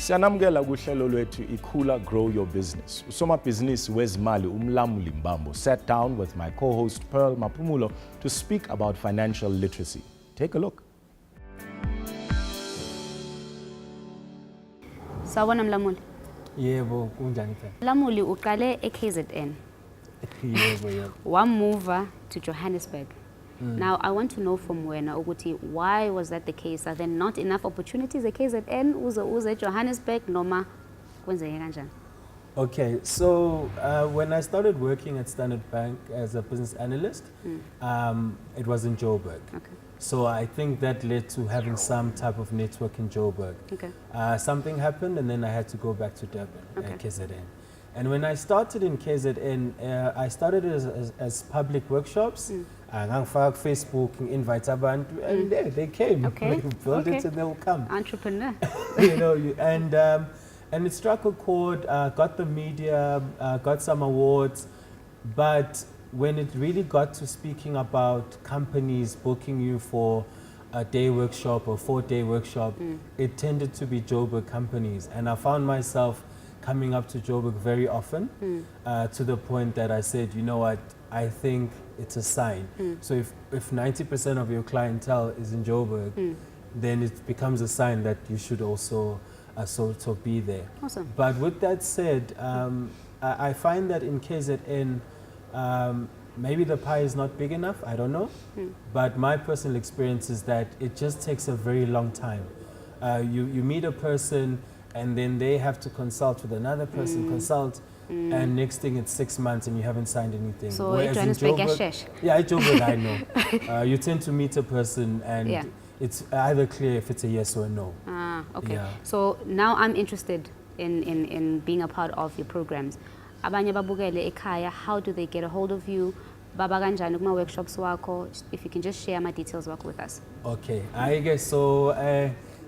Siyanamukela kuhlelo lwethu Ikhula Grow Your Business. Usomabhizinisi wezimali Mlamuli Mbambo sat down with my co-host Pearl Mapumulo to speak about financial literacy. Take a look. Sawubona Mlamuli. Yebo, kunjani phela? Mlamuli uqale eKZN. Yebo. Wamuva to Johannesburg. Now I want to know from wena ukuthi why was that the case? Are there not enough opportunities at KZN uze Johannesburg noma kwenzeke kanjani? Okay, so when I started working at Standard Bank as a business analyst, it was in Joburg. Okay. So I think that led to having some type of network in Joburg. Okay. Something happened and then I had to go back to Durban, Okay. KZN. And when I started in KZN, I started as public workshops. Ngangifaka Facebook, invite abantu, and they came. Okay. We built it and they will come. Entrepreneur. And it struck a chord, got the media, got some awards, but when it really got to speaking about companies booking you for a day workshop or 4-day workshop, it tended to be Joburg companies. And I found myself coming up to Joburg very often, to the point that I said, you know what, I think it's a sign. So if 90% of your clientele is in Joburg, then it becomes a sign that you should also sort of be there. Awesome. But with that said, I find that in KZN, maybe the pie is not big enough, I don't know. But my personal experience is that it just takes a very long time. You meet a person and then they have to consult with another person, and next thing it's 6 months and you haven't signed anything. So Whereas in Johannesburg, yeah, Joburg, I know. You tend to meet a person and it's either clear if it's a yes or a no. Okay. Yeah. So now I'm interested in being a part of your programs. Abanye babukele ekhaya, how do they get a hold of you? Baba kanjani kuma workshops wako? If you can just share my details work with us. Okay, I guess so.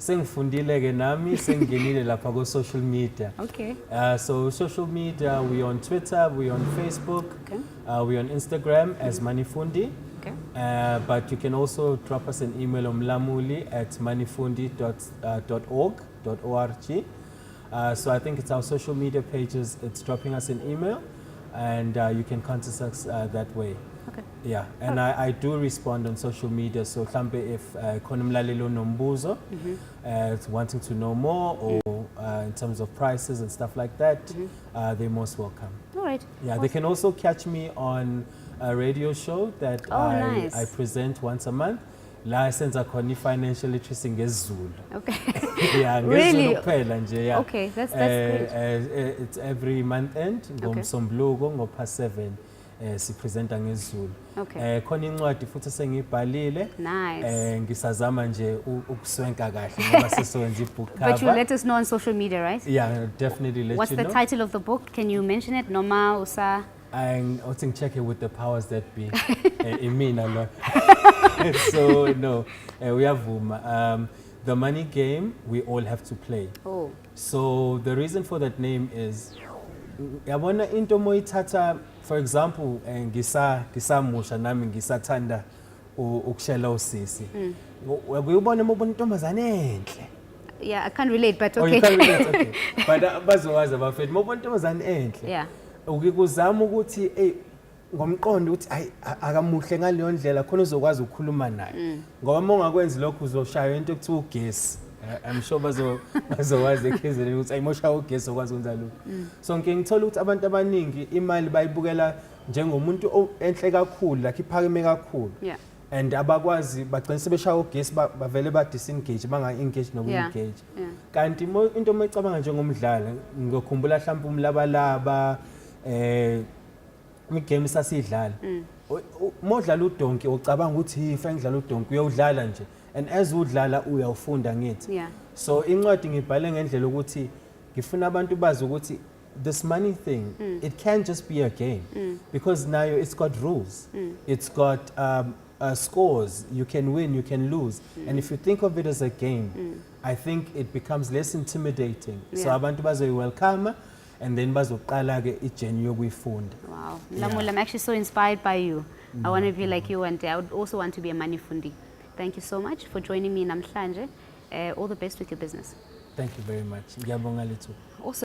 Sengifundile ke nami sengingenile lapha ko social media. Okay. So social media, we on Twitter, we on Facebook, Okay. we on Instagram as Fundi. Okay. But you can also drop us an email on mlamuли@manifundi.org. So I think it's our social media pages. It's dropping us an email, and you can contact us that way. Okay. Yeah, and I do respond on social media. So if konumlalelo nombuzo, wanting to know more, or in terms of prices and stuff like that, they're most welcome. All right. Yeah, they can also catch me on a radio show that nice. I present once a month. La senza khona financial literacy ngesiZulu. Okay. Yeah, Really? ngesiZulu kuphela nje, yeah. Okay, that's great. It's every month end ngomsombuluko ngo-7 sipresenta ngesiZulu. Okay. Khona incwadi futhi sengibhalile. Nice. Ngisazama nje ukuswenka kahle ngoba sesowenza ibook cover. But you let us know on social media, right? Yeah, definitely let What's you the know. title of the book? Can you mention it? Noma usa. I think check it with the powers that be. In me, no. So no, we have the money game. We all have to play. Oh. So the reason for that name is, yabona into moyithatha. For example, ngisamusha nami ngisathanda ukushela usisi. Uyibona mobona intombazane enhle. Yeah, I can't relate, but Oh, okay. you can't relate, okay. But bazowazi abafethu mobona intombazane enhle. Yeah. Ukuzama ukuthi ngomqondo ukuthi akamuhle ngaleyo ndlela khona uzokwazi ukukhuluma naye. Ngoba mongakwenzi lokho uzoshaya into ekuthiwa ugesi. I'm sure bazowazi ekhezeni ukuthi ayimosha ugesi okwazi ukwenza lokho. So ngithola ukuthi abantu abaningi imali bayibukela njengomuntu enhle kakhulu, like iphakeme kakhulu. Yeah. And abakwazi bagcina sebeshaya ugesi bavele ba disengage banga-engage noku-engage. Kanti into moyicabanga njengomdlalo ngikukhumbula mhlawumbe umlabalaba igame sasidlala. Modlala udonki ucabanga ukuthi ifa ngidlala udonki uyawudlala nje, and as udlala uyawufunda ngithi. Yeah. So incwadi ngibhale ngendlela ukuthi ngifuna abantu bazi ukuthi this money thing, it can't just be a game, because now it's got rules. It's got scores. You can win, you can lose. And if you think of it as a game, I think it becomes less intimidating. So abantu bazoyi-welcome, and then bazoqala ke ijourney yokuyifunda. Wow. Mlamuli, I'm actually so inspired by you. I want to be like you one day. I would also want to be a money fundi. Thank you so much for joining me namhlanje. all the best with your business. Thank you very much. Ngiyabonga lithu. Awesome.